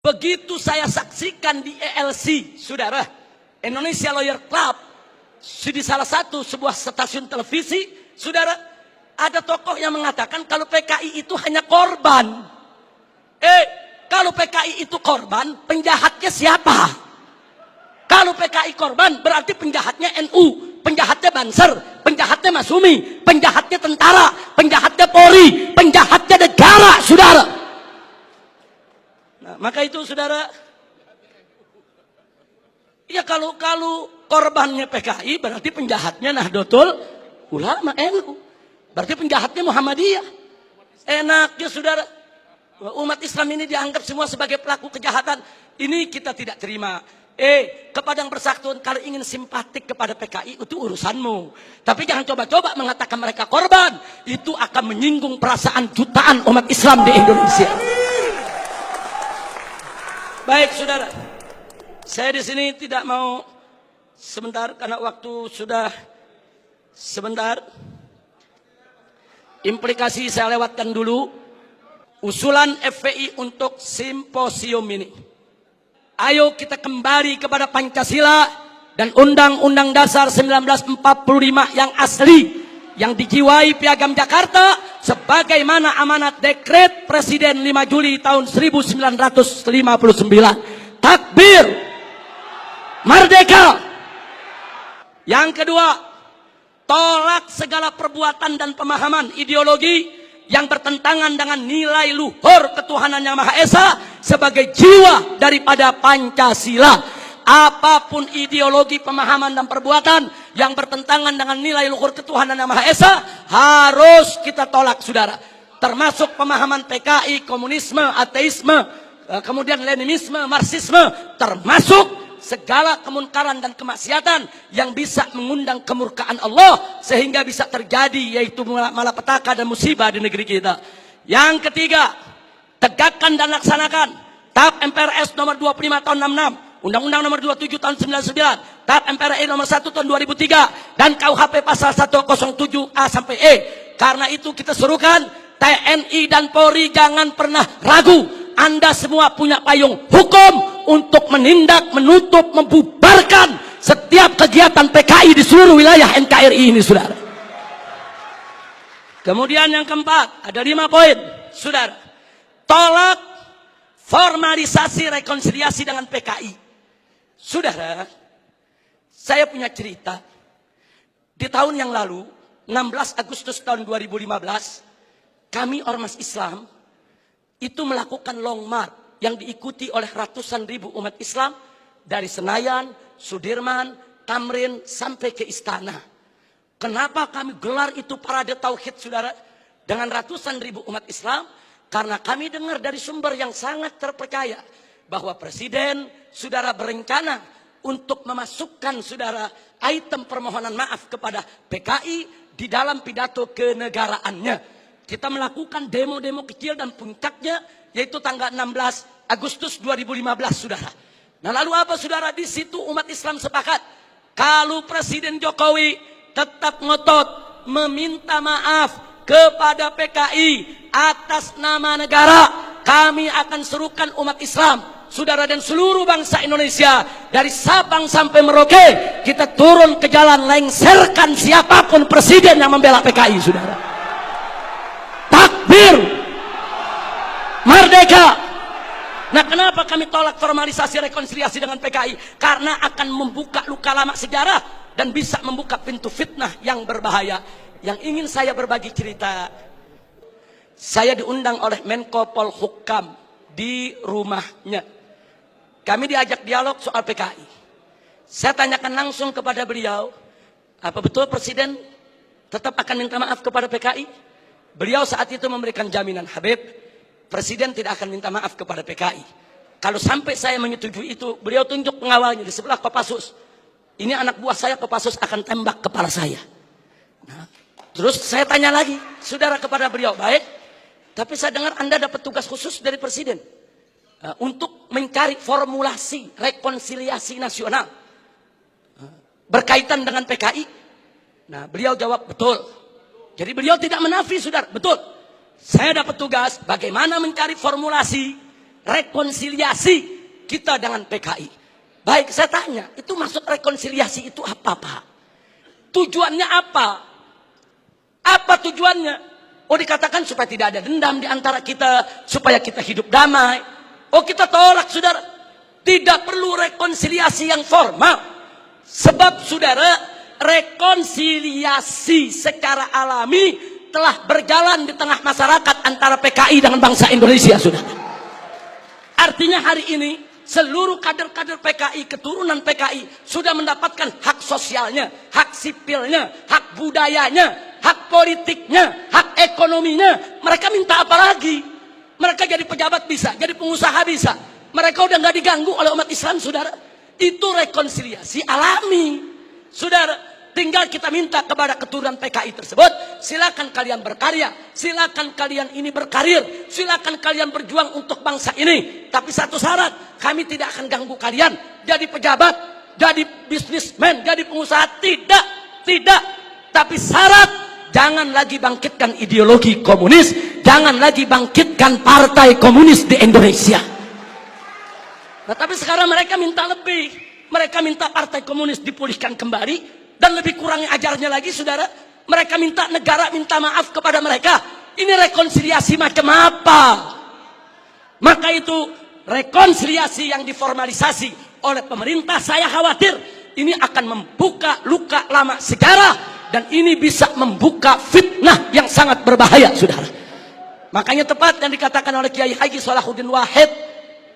Begitu saya saksikan di ELC, saudara, Indonesia Lawyer Club, di salah satu sebuah stasiun televisi, saudara, ada tokoh yang mengatakan kalau PKI itu hanya korban. Kalau PKI itu korban, penjahatnya siapa? Kalau PKI korban, berarti penjahatnya NU, penjahatnya Banser, penjahatnya Masumi, penjahatnya tentara, penjahatnya Polri, penjahatnya negara, saudara. Nah, maka itu saudara, ya kalau korbannya PKI, berarti penjahatnya Nahdlatul Ulama NU, berarti penjahatnya Muhammadiyah. Enaknya saudara, umat Islam ini dianggap semua sebagai pelaku kejahatan. Ini kita tidak terima. Kepada yang bersangkutan, kalau ingin simpatik kepada PKI itu urusanmu. Tapi jangan coba-coba mengatakan mereka korban. Itu akan menyinggung perasaan jutaan umat Islam di Indonesia. Baik saudara, saya di sini tidak mau sebentar karena waktu sudah sebentar. Implikasi saya lewatkan dulu. Usulan FPI untuk simposium ini. Ayo kita kembali kepada Pancasila dan Undang-Undang Dasar 1945 yang asli, yang dijiwai Piagam Jakarta sebagaimana amanat dekret Presiden 5 Juli tahun 1959. Takbir, merdeka. Yang kedua, tolak segala perbuatan dan pemahaman ideologi yang bertentangan dengan nilai luhur ketuhanan yang Maha Esa sebagai jiwa daripada Pancasila. Apapun ideologi, pemahaman dan perbuatan yang bertentangan dengan nilai luhur ketuhanan yang Maha Esa harus kita tolak, saudara. Termasuk pemahaman PKI, komunisme, ateisme, kemudian Leninisme, Marxisme, termasuk segala kemunkaran dan kemaksiatan yang bisa mengundang kemurkaan Allah sehingga bisa terjadi, yaitu malapetaka dan musibah di negeri kita. Yang ketiga, tegakkan dan laksanakan TAP MPRS nomor 25 tahun 66, Undang-Undang nomor 27 tahun 99, TAP MPRI nomor 1 tahun 2003, dan KUHP pasal 107A sampai E. Karena itu kita serukan TNI dan Polri jangan pernah ragu. Anda semua punya payung hukum untuk menindak, menutup, membubarkan setiap kegiatan PKI di seluruh wilayah NKRI ini, saudara. Kemudian yang keempat, ada 5 poin, saudara. Tolak formalisasi rekonsiliasi dengan PKI. Saudara, saya punya cerita. Di tahun yang lalu, 16 Agustus tahun 2015, kami Ormas Islam itu melakukan long march yang diikuti oleh ratusan ribu umat Islam dari Senayan, Sudirman, Tamrin sampai ke Istana. Kenapa kami gelar itu parade tauhid, saudara, dengan ratusan ribu umat Islam? Karena kami dengar dari sumber yang sangat terpercaya bahwa Presiden, saudara, berencana untuk memasukkan, saudara, item permohonan maaf kepada PKI di dalam pidato kenegaraannya. Kita melakukan demo-demo kecil dan puncaknya yaitu tanggal 16 Agustus 2015, saudara. Nah, lalu apa, saudara? Di situ umat Islam sepakat kalau Presiden Jokowi tetap ngotot meminta maaf kepada PKI atas nama negara, kami akan serukan umat Islam, saudara, dan seluruh bangsa Indonesia dari Sabang sampai Merauke, kita turun ke jalan lengserkan siapapun presiden yang membela PKI, saudara. Takbir, merdeka. Nah, kenapa kami tolak formalisasi rekonsiliasi dengan PKI? Karena akan membuka luka lama sejarah dan bisa membuka pintu fitnah yang berbahaya. Yang ingin saya berbagi cerita, saya diundang oleh Menko Polhukam di rumahnya. Kami diajak dialog soal PKI. Saya tanyakan langsung kepada beliau, apa betul Presiden tetap akan minta maaf kepada PKI? Beliau saat itu memberikan jaminan, Habib, Presiden tidak akan minta maaf kepada PKI. Kalau sampai saya menyetujui itu, beliau tunjuk pengawalnya di sebelah Kopassus. Ini anak buah saya, Kopassus akan tembak kepala saya. Nah, terus saya tanya lagi, saudara, kepada beliau, baik, tapi saya dengar Anda dapat tugas khusus dari Presiden untuk mencari formulasi rekonsiliasi nasional berkaitan dengan PKI. Nah, beliau jawab, betul. Jadi beliau tidak menafi, saudara, betul. Saya dapat tugas bagaimana mencari formulasi rekonsiliasi kita dengan PKI. Baik, saya tanya, itu maksud rekonsiliasi itu apa, Pak? Tujuannya apa? Apa tujuannya? Oh, dikatakan supaya tidak ada dendam di antara kita, supaya kita hidup damai. Oh, kita tolak, saudara. Tidak perlu rekonsiliasi yang formal. Sebab, saudara, rekonsiliasi secara alami telah berjalan di tengah masyarakat antara PKI dengan bangsa Indonesia, saudara. Artinya hari ini seluruh kader-kader PKI, keturunan PKI sudah mendapatkan hak sosialnya, hak sipilnya, hak budayanya, hak politiknya, hak ekonominya. Mereka minta apa lagi? Mereka jadi pejabat bisa, jadi pengusaha bisa. Mereka udah nggak diganggu oleh umat Islam, saudara. Itu rekonsiliasi alami, saudara. Tinggal kita minta kepada keturunan PKI tersebut, silakan kalian berkarya, silakan kalian ini berkarir, silakan kalian berjuang untuk bangsa ini. Tapi satu syarat, kami tidak akan ganggu kalian jadi pejabat, jadi bisnismen, jadi pengusaha. Tidak. Tapi syarat, jangan lagi bangkitkan ideologi komunis, jangan lagi bangkitkan partai komunis di Indonesia. Nah, tapi sekarang mereka minta lebih. Mereka minta partai komunis dipulihkan kembali. Dan lebih kurangnya ajarnya lagi, saudara. Mereka minta negara minta maaf kepada mereka. Ini rekonsiliasi macam apa? Maka itu rekonsiliasi yang diformalisasi oleh pemerintah, saya khawatir ini akan membuka luka lama sejarah. Dan ini bisa membuka fitnah yang sangat berbahaya, saudara. Makanya tepat yang dikatakan oleh Kiai Haji Salahuddin Wahid,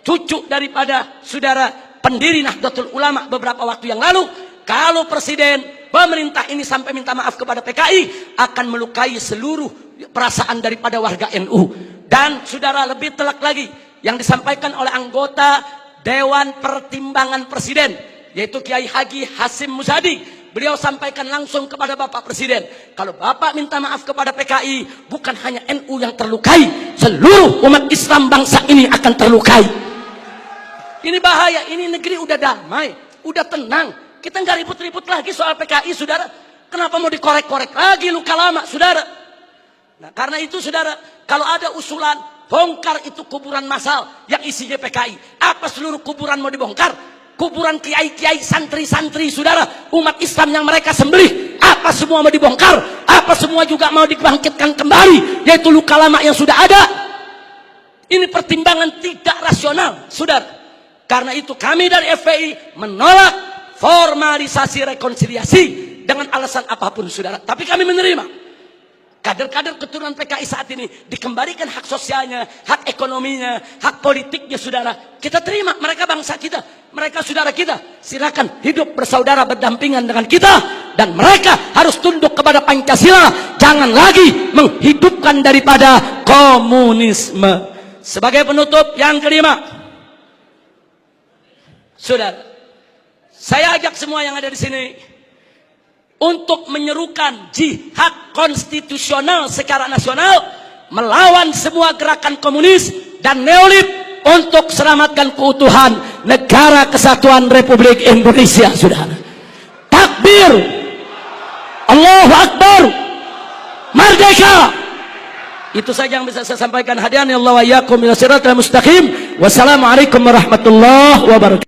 cucu daripada saudara pendiri Nahdlatul Ulama beberapa waktu yang lalu, kalau presiden, pemerintah ini sampai minta maaf kepada PKI, akan melukai seluruh perasaan daripada warga NU. Dan saudara, lebih telak lagi yang disampaikan oleh anggota Dewan Pertimbangan Presiden, yaitu Kiai Haji Hasim Muzadi. Beliau sampaikan langsung kepada Bapak Presiden, kalau Bapak minta maaf kepada PKI, bukan hanya NU yang terlukai, seluruh umat Islam bangsa ini akan terlukai. Ini bahaya, ini negeri udah damai, udah tenang. Kita nggak ribut-ribut lagi soal PKI, saudara. Kenapa mau dikorek-korek lagi luka lama, saudara? Nah, karena itu, saudara, kalau ada usulan bongkar itu kuburan massal yang isinya PKI. Apa seluruh kuburan mau dibongkar? Kuburan kiai-kiai, santri-santri, saudara, umat Islam yang mereka sembelih, apa semua mau dibongkar? Apa semua juga mau dibangkitkan kembali? Yaitu luka lama yang sudah ada. Ini pertimbangan tidak rasional, saudara. Karena itu kami dari FPI menolak formalisasi rekonsiliasi dengan alasan apapun, saudara. Tapi kami menerima kader-kader keturunan PKI saat ini dikembalikan hak sosialnya, hak ekonominya, hak politiknya, saudara. Kita terima, mereka bangsa kita, mereka saudara kita. Silakan hidup bersaudara berdampingan dengan kita, dan mereka harus tunduk kepada Pancasila. Jangan lagi menghidupkan daripada komunisme. Sebagai penutup yang kelima, saudara, saya ajak semua yang ada di sini untuk menyerukan jihad konstitusional secara nasional melawan semua gerakan komunis dan neolib untuk selamatkan keutuhan negara kesatuan Republik Indonesia, saudara. Takbir, Allahu Akbar, merdeka. Itu saja yang bisa saya sampaikan. Hadirin Allah wa iyyakum ila siratal mustaqim. Wassalamualaikum warahmatullahi wabarakatuh.